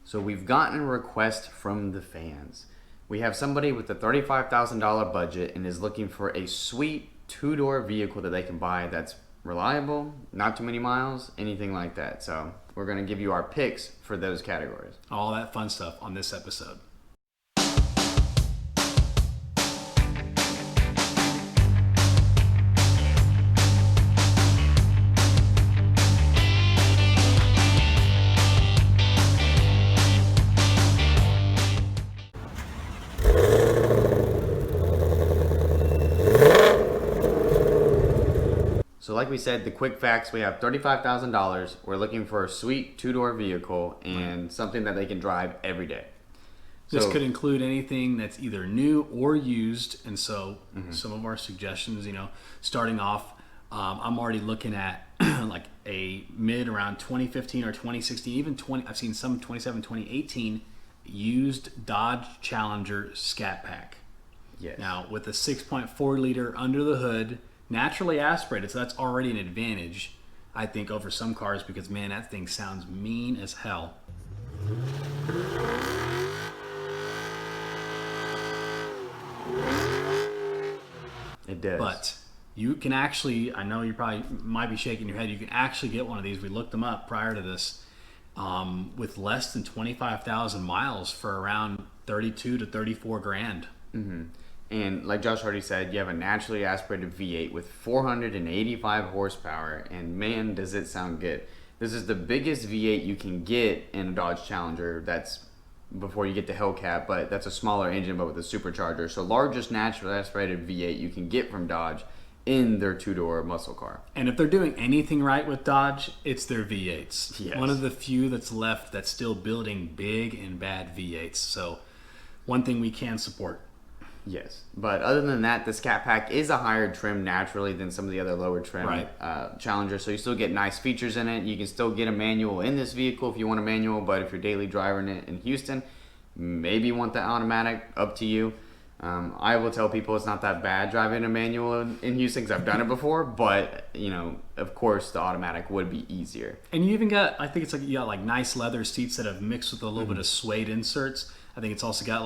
So we've gotten a request from the fans. We have somebody with a $35,000 budget and is looking for a sweet two-door vehicle that they can buy that's reliable, not too many miles, anything like that. So we're going to give you our picks for those categories. All that fun stuff on this episode. So like we said, the quick facts, we have $35,000. We're looking for a sweet two-door vehicle and something that they can drive every day. This could include anything that's either new or used. And so some of our suggestions, starting off, I'm already looking at like a mid around 2015 or 2016, even I've seen some 2018 used Dodge Challenger Scat Pack. Yes. Now with a 6.4 liter under the hood, naturally aspirated, so that's already an advantage, I think, over some cars because, man, that thing sounds mean as hell. It does. But you can actually, I know you probably might be shaking your head, you can actually get one of these. We looked them up prior to this with less than 25,000 miles for around 32 to 34 grand. Mm-hmm. And like Josh already said, you have a naturally aspirated V8 with 485 horsepower, and man, does it sound good. This is the biggest V8 you can get in a Dodge Challenger. That's before you get the Hellcat, but that's a smaller engine but with a supercharger. So largest naturally aspirated V8 you can get from Dodge in their two-door muscle car. And if they're doing anything right with Dodge, it's their V8s. Yes. One of the few that's left that's still building big and bad V8s. So one thing we can support. Yes, but other than that, the Scat Pack is a higher trim naturally than some of the other lower trim Challengers, so you still get nice features in it. You can still get a manual in this vehicle if you want a manual, but if you're daily driving it in Houston, maybe you want the automatic, up to you. I will tell people it's not that bad driving a manual in Houston because I've done it before, but, of course, the automatic would be easier. And you even got, I think it's like you got like nice leather seats that have mixed with a little bit of suede inserts. I think it's also got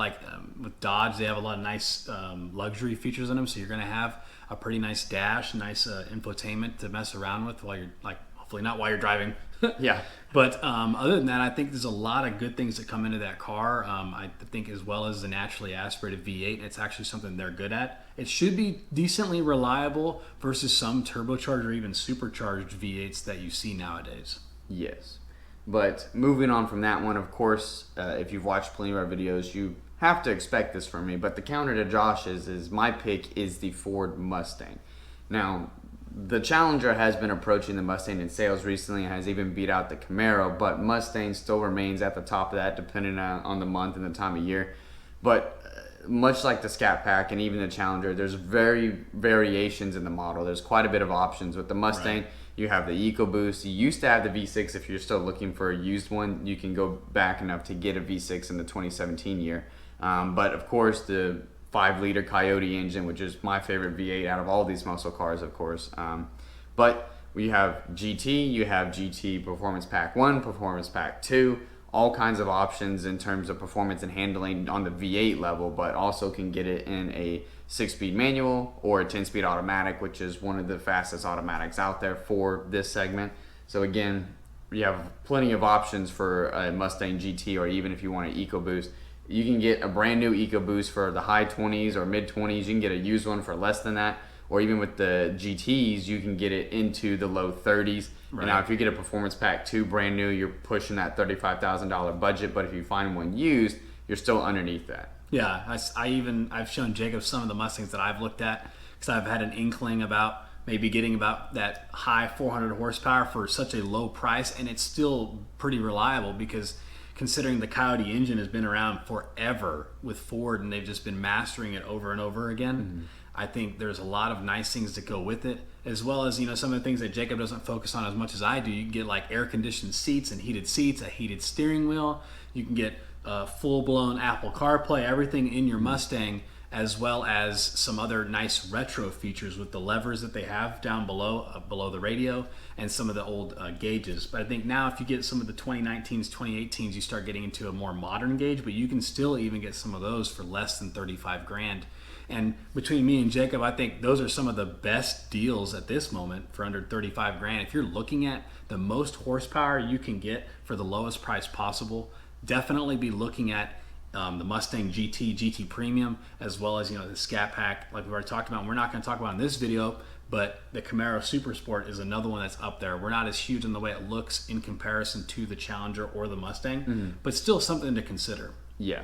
with Dodge, they have a lot of nice luxury features in them. So you're going to have a pretty nice dash, nice infotainment to mess around with while you're hopefully not while you're driving. Yeah. But other than that, I think there's a lot of good things that come into that car. I think as well as the naturally aspirated V8, it's actually something they're good at. It should be decently reliable versus some turbocharged or even supercharged V8s that you see nowadays. Yes. But moving on from that one, of course, if you've watched plenty of our videos, you have to expect this from me. But the counter to Josh's is my pick is the Ford Mustang. Now, the Challenger has been approaching the Mustang in sales recently and has even beat out the Camaro, but Mustang still remains at the top of that depending on the month and the time of year. But much like the Scat Pack and even the Challenger, there's variations in the model. There's quite a bit of options. With the Mustang, you have the EcoBoost. You used to have the V6. If you're still looking for a used one, you can go back enough to get a V6 in the 2017 year. But of course, the 5-liter Coyote engine, which is my favorite V8 out of all these muscle cars, of course. But we have GT, you have GT Performance Pack 1, Performance Pack 2, all kinds of options in terms of performance and handling on the V8 level, but also can get it in a 6-speed manual or a 10-speed automatic, which is one of the fastest automatics out there for this segment. So again, you have plenty of options for a Mustang GT, or even if you want an EcoBoost. You can get a brand new EcoBoost for the high 20s or mid 20s. You can get a used one for less than that. Or even with the GTs, you can get it into the low 30s. Right. And now if you get a Performance Pack 2 brand new, you're pushing that $35,000 budget. But if you find one used, you're still underneath that. Yeah, I've shown Jacob some of the Mustangs that I've looked at because I've had an inkling about maybe getting about that high 400 horsepower for such a low price, and it's still pretty reliable because considering the Coyote engine has been around forever with Ford and they've just been mastering it over and over again. Mm-hmm. I think there's a lot of nice things that go with it, as well as some of the things that Jacob doesn't focus on as much as I do. You can get like air-conditioned seats and heated seats, a heated steering wheel. You can get full-blown Apple CarPlay, everything in your Mustang as well as some other nice retro features with the levers that they have down below the radio, and some of the old gauges. But I think now if you get some of the 2019s, 2018s, you start getting into a more modern gauge, but you can still even get some of those for less than 35 grand. And between me and Jacob, I think those are some of the best deals at this moment for under 35 grand. If you're looking at the most horsepower you can get for the lowest price possible, definitely be looking at the Mustang GT, GT Premium, as well as the Scat Pack, like we've already talked about. And we're not going to talk about in this video, but the Camaro Super Sport is another one that's up there. We're not as huge in the way it looks in comparison to the Challenger or the Mustang, but still something to consider. Yeah.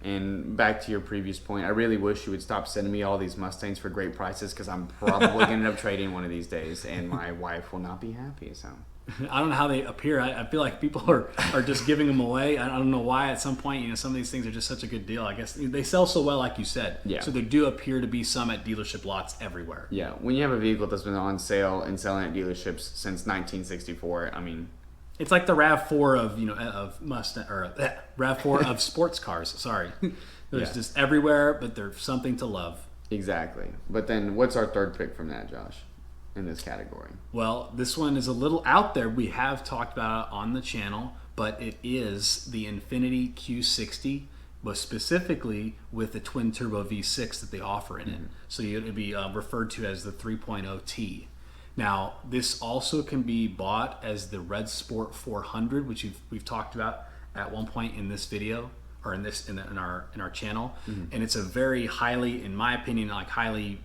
And back to your previous point, I really wish you would stop sending me all these Mustangs for great prices, because I'm probably going to end up trading one of these days, and my wife will not be happy. So I don't know how they appear. I feel like people are just giving them away. I don't know why. At some point, some of these things are just such a good deal. I guess they sell so well, like you said. Yeah. So there do appear to be some at dealership lots everywhere. Yeah. When you have a vehicle that's been on sale and selling at dealerships since 1964, I mean, it's like the RAV4 of Mustang, or RAV4 of sports cars. Sorry, there's just everywhere, but there's something to love. Exactly. But then, what's our third pick from that, Josh, in this category? Well, this one is a little out there. We have talked about it on the channel, but it is the Infiniti Q60, but specifically with the twin turbo V6 that they offer in it. So it would be referred to as the 3.0T. Now, this also can be bought as the Red Sport 400, which we've talked about at one point in this video, or in our channel, and it's a very highly, in my opinion, highly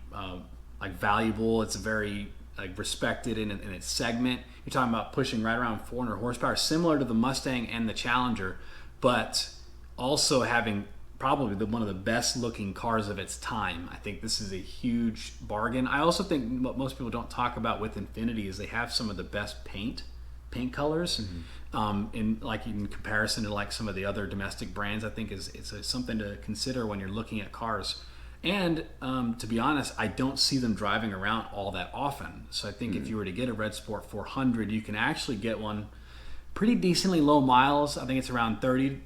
valuable. It's a very respected in its segment. You're talking about pushing right around 400 horsepower, similar to the Mustang and the Challenger, but also having probably one of the best looking cars of its time. I think this is a huge bargain. I also think what most people don't talk about with Infiniti is they have some of the best paint colors, in comparison to some of the other domestic brands. I think it's something to consider when you're looking at cars. And to be honest, I don't see them driving around all that often. So I think if you were to get a Red Sport 400, you can actually get one pretty decently low miles. I think it's around 30.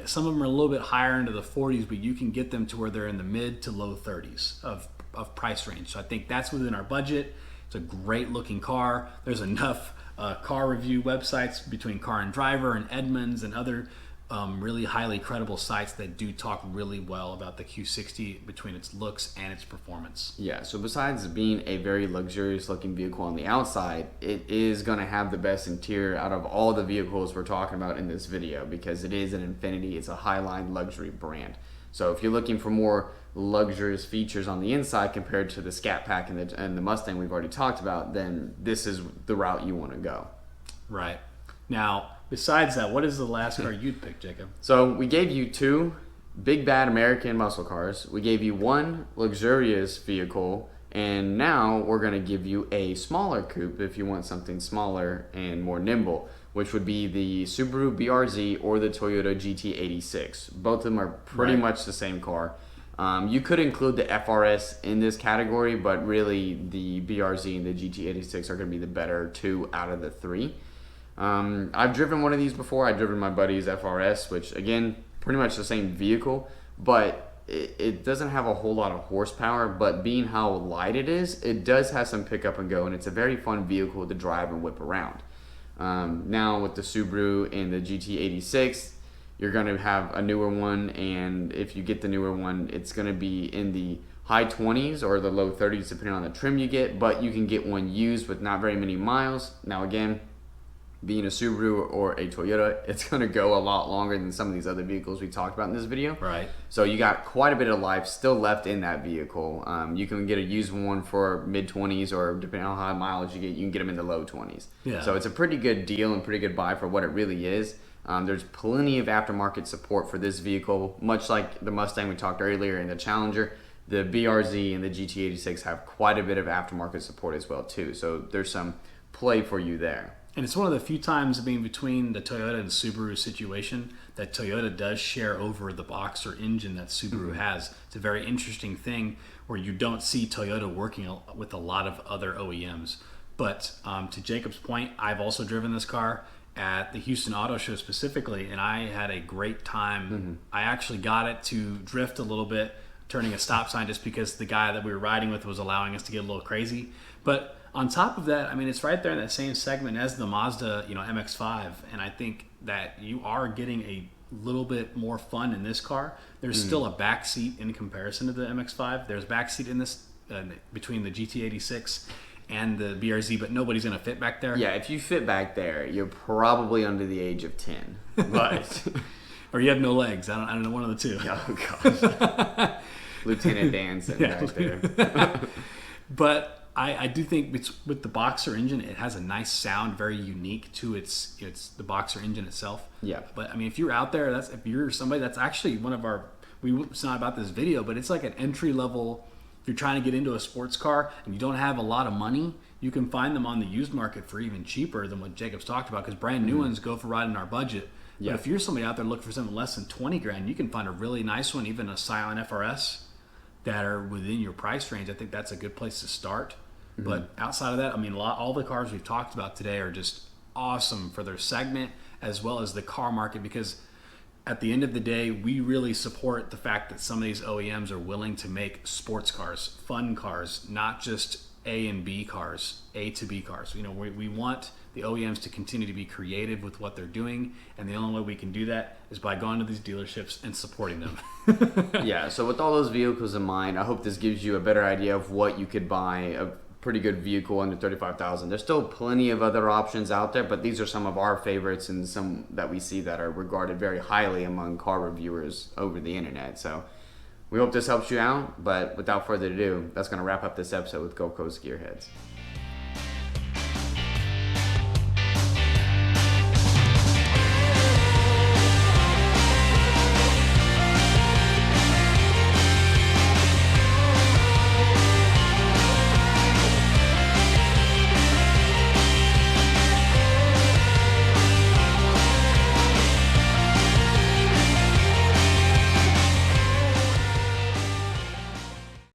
Some of them are a little bit higher into the 40s, but you can get them to where they're in the mid to low 30s of price range. So I think that's within our budget. It's a great looking car. There's enough car review websites between Car and Driver and Edmunds and other really highly credible sites that do talk really well about the Q60 between its looks and its performance. Yeah, so besides being a very luxurious looking vehicle on the outside, it is going to have the best interior out of all the vehicles we're talking about in this video, because it is an Infiniti. It's a highline luxury brand. So if you're looking for more luxurious features on the inside compared to the Scat Pack and the Mustang we've already talked about, then this is the route you want to go. Right. Now, besides that, what is the last car you'd pick, Jacob? So we gave you two big bad American muscle cars. We gave you one luxurious vehicle, and now we're going to give you a smaller coupe if you want something smaller and more nimble, which would be the Subaru BRZ or the Toyota GT86. Both of them are pretty much the same car. You could include the FRS in this category, but really the BRZ and the GT86 are going to be the better two out of the three. I've driven one of these before. I've driven my buddy's FRS, which again, pretty much the same vehicle, but it doesn't have a whole lot of horsepower, but being how light it is, it does have some pick up and go, and it's a very fun vehicle to drive and whip around. Now with the Subaru and the GT86, you're going to have a newer one, and if you get the newer one, it's going to be in the high 20s or the low 30s depending on the trim you get, but you can get one used with not very many miles. Now again, being a Subaru or a Toyota, it's going to go a lot longer than some of these other vehicles we talked about in this video. Right. So you got quite a bit of life still left in that vehicle. You can get a used one for mid-20s, or depending on how high mileage you can get them in the low 20s. Yeah. So it's a pretty good deal and pretty good buy for what it really is. There's plenty of aftermarket support for this vehicle, much like the Mustang we talked earlier and the Challenger. The BRZ and the GT86 have quite a bit of aftermarket support as well too. So there's some play for you there. And it's one of the few times between the Toyota and Subaru situation that Toyota does share over the boxer engine that Subaru has. It's a very interesting thing where you don't see Toyota working with a lot of other OEMs. But to Jacob's point, I've also driven this car at the Houston Auto Show specifically, and I had a great time. I actually got it to drift a little bit turning a stop sign just because the guy that we were riding with was allowing us to get a little crazy. But on top of that, I mean, it's right there in that same segment as the Mazda, MX-5, and I think that you are getting a little bit more fun in this car. There's still a back seat in comparison to the MX-5. There's back seat in this between the GT86 and the BRZ, but nobody's going to fit back there. Yeah, if you fit back there, you're probably under the age of 10. But or you have no legs. I don't know, one of the two. Oh, gosh. Lieutenant Danson back there. But I do think with the Boxer engine, it has a nice sound, very unique to it's the Boxer engine itself. Yeah. But I mean, if you're out there, if you're somebody that's actually one of our, it's not about this video, but it's like an entry level. If you're trying to get into a sports car and you don't have a lot of money, you can find them on the used market for even cheaper than what Jacob's talked about, because brand new ones go for right in our budget. Yeah. But if you're somebody out there looking for something less than 20 grand, you can find a really nice one, even a Silent FRS, that are within your price range. I think that's a good place to start. But outside of that, I mean, all the cars we've talked about today are just awesome for their segment as well as the car market, because at the end of the day, we really support the fact that some of these OEMs are willing to make sports cars, fun cars, not just A and B cars, A to B cars. We want the OEMs to continue to be creative with what they're doing, and the only way we can do that is by going to these dealerships and supporting them. Yeah, so with all those vehicles in mind, I hope this gives you a better idea of what you could buy, a pretty good vehicle under $35,000. There's still plenty of other options out there, but these are some of our favorites and some that we see that are regarded very highly among car reviewers over the internet. So we hope this helps you out, but without further ado, that's going to wrap up this episode with Gulf Coast Gearheads.